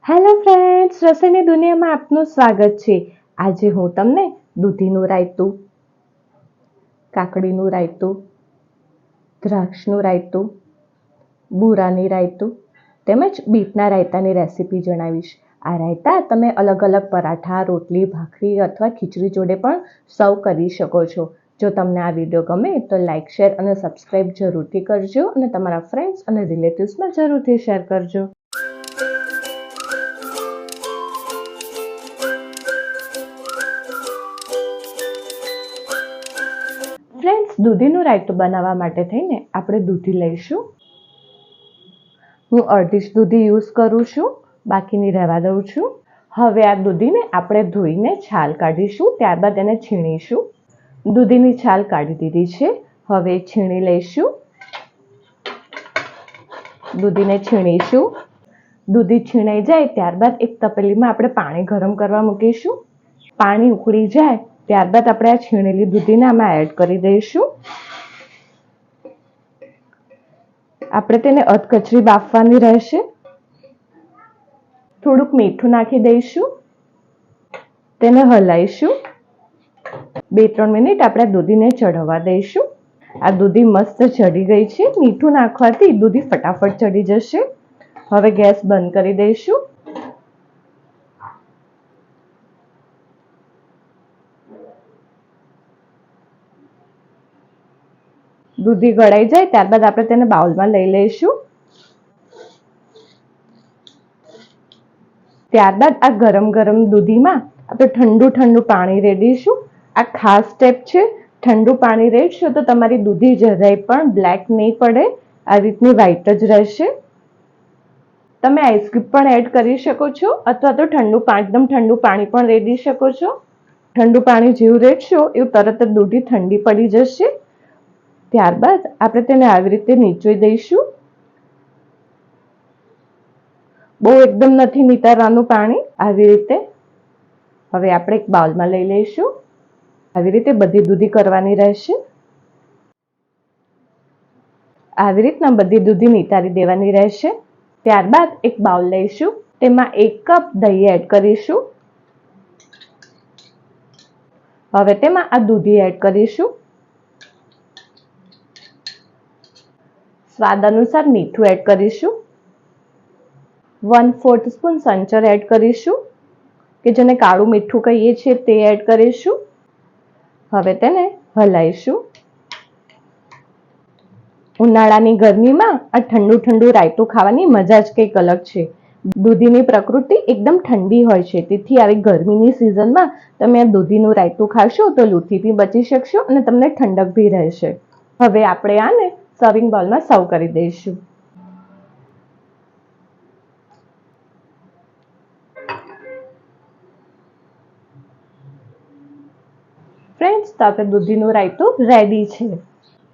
Hello friends, રસોઈની દુનિયામાં આપનું સ્વાગત છે। આજે હું તમને દૂધીનું રાયતું, કાકડીનું રાયતું, દ્રાક્ષનું રાયતું, બૂરાની રાયતું તેમજ બીટના રાયતાની રેસીપી જણાવીશ। આ રાયતા તમે અલગ અલગ પરાઠા, રોટલી, ભાખરી અથવા ખીચડી જોડે પણ સર્વ કરી શકો છો। જો તમને આ વિડીયો ગમે તો લાઇક, શેર અને સબસ્ક્રાઈબ જરૂરથી કરજો અને તમારા ફ્રેન્ડ્સ અને રિલેટિવ્સમાં જરૂરથી શેર કરજો। ફ્રેન્ડ્સ, દૂધીનું રાયતું બનાવવા માટે થઈને આપણે દૂધી લઈશું। હું અડધી જ દૂધી યુઝ કરું છું, બાકીની રહેવા દઉં છું। હવે આ દૂધીને આપણે ધોઈને છાલ કાઢીશું, ત્યારબાદ એને છીણીશું। દૂધીની છાલ કાઢી દીધી છે, હવે છીણી લઈશું। દૂધીને છીણીશું। દૂધી છીણાઈ જાય ત્યારબાદ એક તપેલીમાં આપણે પાણી ગરમ કરવા મૂકીશું। પાણી ઉકળી જાય ત્યારબાદ આપણે આ છીણેલી દૂધીને આમાં એડ કરી દઈશું। આપણે તેને અધકચરી બાફવાની રહેશે। થોડુંક મીઠું નાખી દઈશું, તેને હલાઈશું। 2-3 મિનિટ આપણે દૂધીને ચડવા દઈશું। આ દૂધી મસ્ત ચડી ગઈ છે। મીઠું નાખવાથી દૂધી ફટાફટ ચડી જશે। હવે ગેસ બંધ કરી દઈશું। દૂધી ગળાઈ જાય ત્યારબાદ આપણે તેને બાઉલમાં લઈ લઈશું। ત્યારબાદ આ ગરમ ગરમ દૂધીમાં આપણે ઠંડુ પાણી રેડીશું। આ ખાસ સ્ટેપ છે। ઠંડુ પાણી રેડશો તો તમારી દૂધી જરાય પણ બ્લેક નહીં પડે, આ રીતની વ્હાઈટ જ રહેશે। તમે આઈસ ક્યુબ પણ એડ કરી શકો છો અથવા તો એકદમ ઠંડુ પાણી પણ રેડી શકો છો। ઠંડુ પાણી જેવું રેડશો એવું તરત જ દૂધી ઠંડી પડી જશે। ત્યારબાદ આપણે તેને આવી રીતે નીચોઈ દઈશું। બહુ એકદમ નથી નીતારવાનું પાણી, આવી રીતે। હવે આપણે એક બાઉલમાં લઈ લઈશું। આવી રીતે બધી દૂધી કરવાની રહેશે। આવી રીતના બધી દૂધી નીતારી દેવાની રહેશે। ત્યારબાદ એક બાઉલ લઈશું, તેમાં 1 કપ દહીં એડ કરીશું। હવે તેમાં આ દૂધી એડ કરીશું। સ્વાદ અનુસાર મીઠું એડ કરીશું। 1/4 સ્પૂન સંચર એડ કરીશું, કે જેને કાળું મીઠું કહીએ છીએ તે એડ કરીશું। હવે તેને હલાઈશું। ઉનાળાની ગરમીમાં આ ઠંડુ રાયતું ખાવાની મજા જ કંઈક અલગ છે। દૂધીની પ્રકૃતિ એકદમ ઠંડી હોય છે, તેથી આવી ગરમીની સિઝનમાં તમે આ દૂધીનું રાયતું ખાશો તો લૂથી બી બચી શકશો અને તમને ઠંડક બી રહેશે। હવે આપણે આને સર્વિંગ બાઉલમાં સર્વ કરી દઈશું। ફ્રેન્ડ્સ, તો આપણે દૂધીનું રાયતું રેડી છે।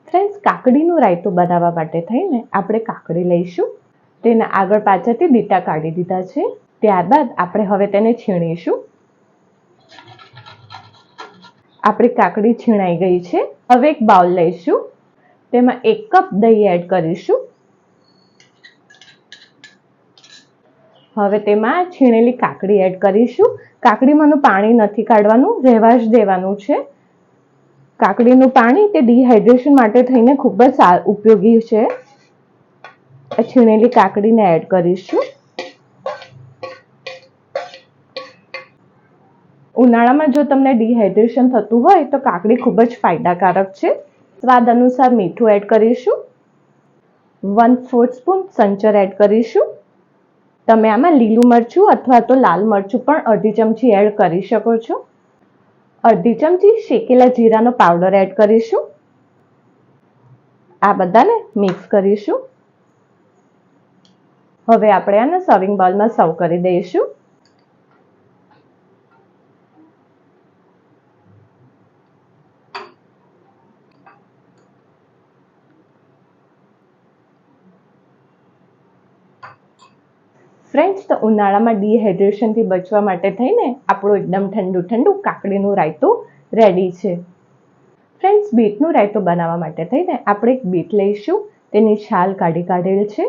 ફ્રેન્ડ્સ, કાકડીનું રાયતું બનાવવા માટે થઈને આપણે કાકડી લઈશું, તેના આગળ પાછળથી બીટા કાઢી દીધા છે। ત્યારબાદ આપણે હવે તેને છીણીશું। આપણી કાકડી છીણાઈ ગઈ છે। હવે એક બાઉલ લઈશું, તેમાં 1 કપ દહીં એડ કરીશું। હવે તેમાં છીણેલી કાકડી એડ કરીશું। કાકડીમાંનું પાણી નથી કાઢવાનું, રહેવા જ દેવાનું છે। કાકડીનું પાણી તે ડિહાઇડ્રેશન માટે થઈને ખૂબ જ ઉપયોગી છે। છીણેલી કાકડીને એડ કરીશું। ઉનાળામાં જો તમને ડિહાઇડ્રેશન થતું હોય તો કાકડી ખૂબ જ ફાયદાકારક છે। સ્વાદ અનુસાર મીઠું એડ કરીશું। 1/4 સ્પૂન સંચર એડ કરીશું। તમે આમાં લીલું મરચું અથવા તો લાલ મરચું પણ અડધી ચમચી એડ કરી શકો છો। અડધી ચમચી શેકેલા જીરાનો પાવડર એડ કરીશું। આ બધાને મિક્સ કરીશું। હવે આપણે આને સર્વિંગ બાઉલમાં સર્વ કરી દઈશું। ફ્રેન્ડ્સ, તો ઉનાળામાં ડિહાઇડ્રેશનથી બચવા માટે થઈને આપણું એકદમ ઠંડુ કાકડીનું રાયતું રેડી છે। ફ્રેન્ડ્સ, બીટનું રાયતું બનાવવા માટે થઈને આપણે એક બીટ લઈશું, તેની છાલ કાઢેલ છે।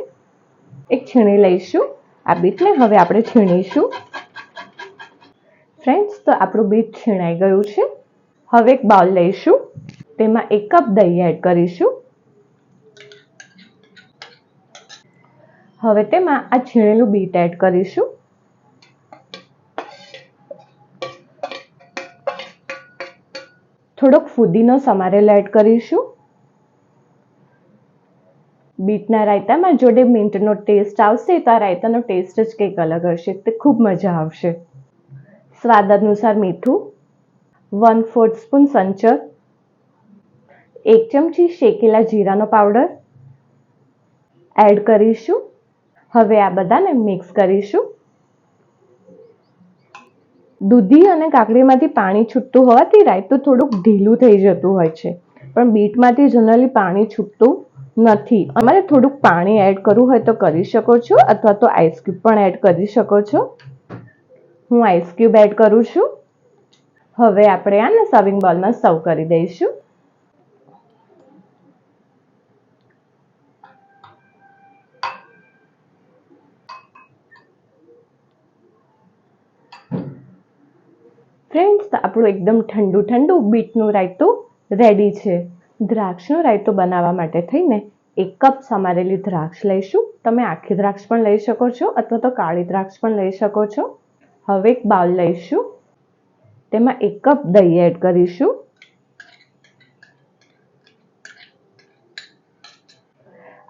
એક છીણી લઈશું, આ બીટને હવે આપણે છીણીશું. ફ્રેન્ડ્સ, તો આપણું બીટ છીણાઈ ગયું છે. હવે એક બાઉલ લઈશું. તેમાં 1 કપ દહીં એડ કરીશું. હવે તેમાં આ છીણેલું બીટ એડ કરીશું. થોડોક ફુદીનો સમારેલો એડ કરીશું. બીટના રાયતામાં જોડે મિન્ટનો ટેસ્ટ આવશે તો આ રાયતાનો ટેસ્ટ જ કંઈક અલગ હશે. તે ખૂબ મજા આવશે. સ્વાદ અનુસાર મીઠું, 1/4 સ્પૂન સંચર, 1 ચમચી શેકેલા જીરાનો પાવડર એડ કરીશું. હવે આ બધાને મિક્સ કરીશું. દૂધી અને કાકડીમાંથી પાણી છૂટતું હોવાથી રાયતું થોડુંક ઢીલું થઈ જતું હોય છે, પણ બીટમાંથી જનરલી પાણી છૂટતું નથી. અમારે થોડુંક પાણી એડ કરવું હોય તો કરી શકો છો, અથવા તો આઈસ ક્યુબ પણ એડ કરી શકો છો. હું આઈસ ક્યુબ એડ કરું છું. હવે આપણે આને સર્વિંગ બાઉલમાં સર્વ કરી દઈશું. ફ્રેન્ડ્સ, આપણું એકદમ ઠંડુ ઠંડુ બીટનું રાયતું રેડી છે. દ્રાક્ષનું રાયતું બનાવવા માટે થઈને 1 કપ સમારેલી દ્રાક્ષ લઈશું. તમે આખી દ્રાક્ષ પણ લઈ શકો છો, અથવા તો કાળી દ્રાક્ષ પણ લઈ શકો છો. હવે એક બાઉલ લઈશું. તેમાં 1 કપ દહીં એડ કરીશું.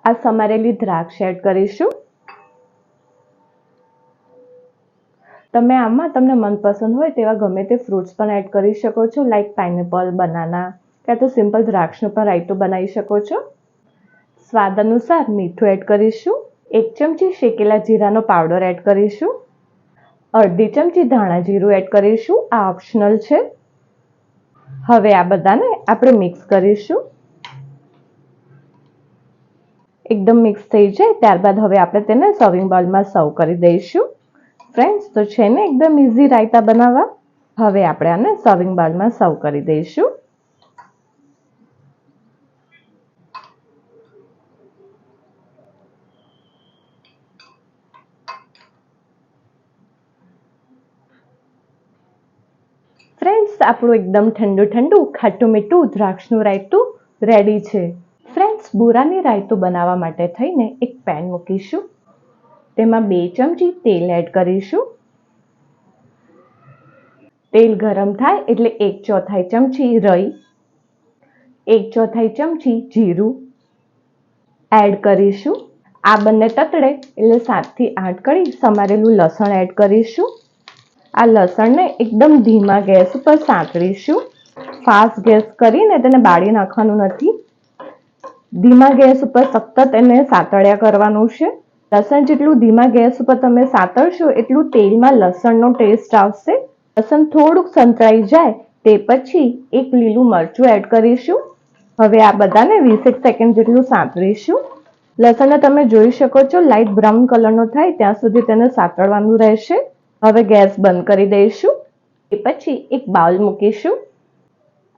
આ સમારેલી દ્રાક્ષ એડ કરીશું. તમે આમાં તમને મનપસંદ હોય તેવા ગમે તે ફ્રૂટ્સ પણ એડ કરી શકો છો, લાઈક પાઇનેપલ, બનાના, કાં તો સિમ્પલ દ્રાક્ષનું પણ રાયતું બનાવી શકો છો. સ્વાદ અનુસાર મીઠું એડ કરીશું. 1 ચમચી શેકેલા જીરાનો પાવડર એડ કરીશું. અડધી ચમચી ધાણા જીરું એડ કરીશું. આ ઓપ્શનલ છે. હવે આ બધાને આપણે મિક્સ કરીશું. એકદમ મિક્સ થઈ જાય ત્યારબાદ હવે આપણે તેને સર્વિંગ બાઉલમાં સર્વ કરી દઈશું. ફ્રેન્ડ્સ, તો છે ને એકદમ ઇઝી રાયતા બનાવવા. હવે આપણે આને સર્વિંગ બાઉલમાં સર્વ કરી દઈશું. ફ્રેન્ડ્સ, આપણું એકદમ ઠંડુ ઠંડુ ખાટું મીઠું દ્રાક્ષનું રાયતું રેડી છે. ફ્રેન્ડ્સ, બુરાની રાયતું બનાવવા માટે થઈને એક પેન મૂકીશું. તેમાં 2 ચમચી તેલ એડ કરીશું. તેલ ગરમ થાય એટલે 1/4 ચમચી રાઈ, 1/4 ચમચી જીરું એડ કરીશું. આ બંને તતડે એટલે 7 થી 8 કળી સમારેલું લસણ એડ કરીશું. આ લસણને એકદમ ધીમા ગેસ ઉપર સાંતળીશું. ફાસ્ટ ગેસ કરીને તેને બાળી નાખવાનું નથી. ધીમા ગેસ ઉપર સતત એને સાંતળ્યા કરવાનું છે. લસણ જેટલું ધીમા ગેસ ઉપર તમે સાંતળશો એટલું તેલમાં લસણનો ટેસ્ટ આવશે. લસણ થોડુંક સંતળાઈ જાય તે પછી એક લીલું મરચું એડ કરીશું. હવે આ બધાને 20 સેકન્ડ જેટલું સાંતળીશું. લસણને તમે જોઈ શકો છો લાઇટ બ્રાઉન કલરનો થાય ત્યાં સુધી તેને સાંતળવાનું રહેશે. હવે ગેસ બંધ કરી દઈશું. એ પછી એક બાઉલ મૂકીશું.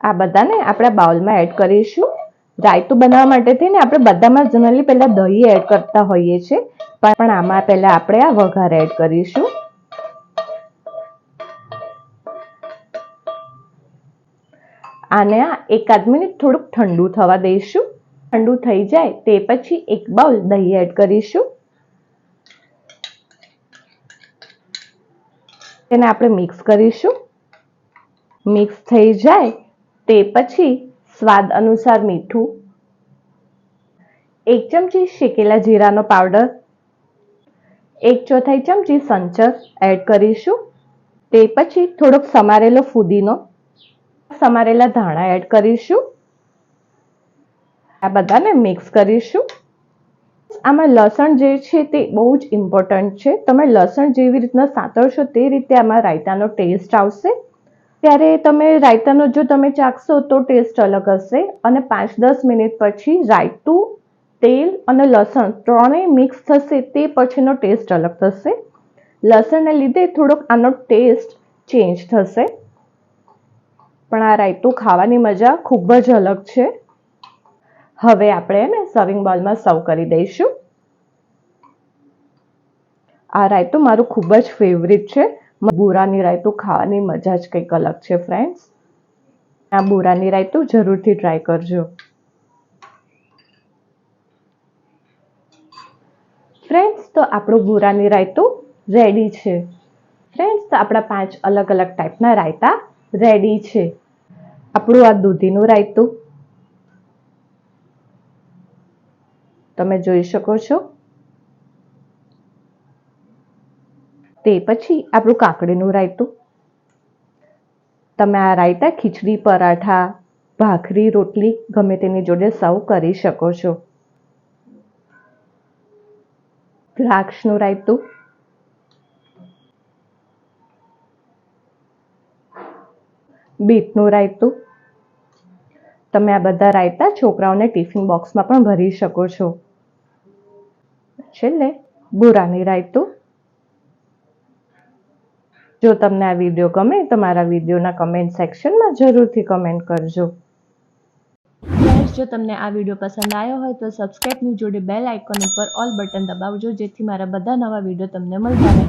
આ બધાને આપણે બાઉલમાં એડ કરીશું. રાયતું બનાવવા માટે થઈને આપણે બધામાં જનરલી પહેલા દહીં એડ કરતા હોઈએ છીએ, પણ આમાં પહેલા આપણે આ વઘાર એડ કરીશું. આને 1-8 મિનિટ થોડુંક ઠંડુ થવા દઈશું. ઠંડુ થઈ જાય તે પછી એક બાઉલ દહીં એડ કરીશું. તેને આપણે મિક્સ કરીશું. મિક્સ થઈ જાય તે પછી સ્વાદ અનુસાર મીઠું, 1 ચમચી શેકેલા જીરાનો પાવડર, 1/4 ચમચી સંચર એડ કરીશું. તે પછી થોડોક સમારેલો ફુદીનો, સમારેલા ધાણા એડ કરીશું. આ બધાને મિક્સ કરીશું. આમાં લસણ જે છે તે બહુ જ ઇમ્પોર્ટન્ટ છે. તમે લસણ જેવી રીતના સાંતળશો તે રીતે આમાં રાયતાનો ટેસ્ટ આવશે. ત્યારે તમે રાયતાનો જો તમે ચાખશો તો ટેસ્ટ અલગ હશે. અને 5-10 મિનિટ પછી રાયતું, તેલ અને લસણ ત્રણેય મિક્સ થશે તે પછીનો ટેસ્ટ અલગ થશે. લસણને લીધે થોડોક આનો ટેસ્ટ ચેન્જ થશે, પણ આ રાયતું ખાવાની મજા ખૂબ જ અલગ છે. હવે આપણે એને સર્વિંગ બાઉલમાં સર્વ કરી દઈશું. આ રાયતું મારું ખૂબ જ ફેવરિટ છે. બોરાની રાયતું ખાવાની મજા જ કંઈક અલગ છે ફ્રેન્ડ્સ. આ બોરાની રાયતું જરૂરથી ટ્રાય કરજો. ફ્રેન્ડ્સ, તો આપણું બોરાની રાયતું રેડી છે. ફ્રેન્ડ્સ, તો આપણા 5 અલગ અલગ ટાઈપના રાયતા રેડી છે. આપણું આ દૂધીનું રાયતું તમે જોઈ શકો છો. તે પછી આપણું કાકડીનું રાયતું. તમે આ રાયતા ખીચડી, પરાઠા, ભાખરી, રોટલી ગમે તેની જોડે સર્વ કરી શકો છો. દ્રાક્ષનું રાયતું, બીટનું રાયતું. તમે આ બધા રાયતા છોકરાઓને ટિફિન બોક્સમાં પણ ભરી શકો છો. છેલ્લે બોરાની રાયતું. જો તમને આ વિડીયો ગમે તો મારા વિડીયોના કમેન્ટ સેક્શનમાં જરૂરથી કમેન્ટ કરજો. ફ્રેન્ડ્સ, જો તમને આ વિડીયો પસંદ આવ્યો હોય તો સબસ્ક્રાઇબની જોડે બેલ આઇકોન ઉપર ઓલ બટન દબાવજો, જેથી મારા બધા નવા વિડીયો તમને મળતા રહે.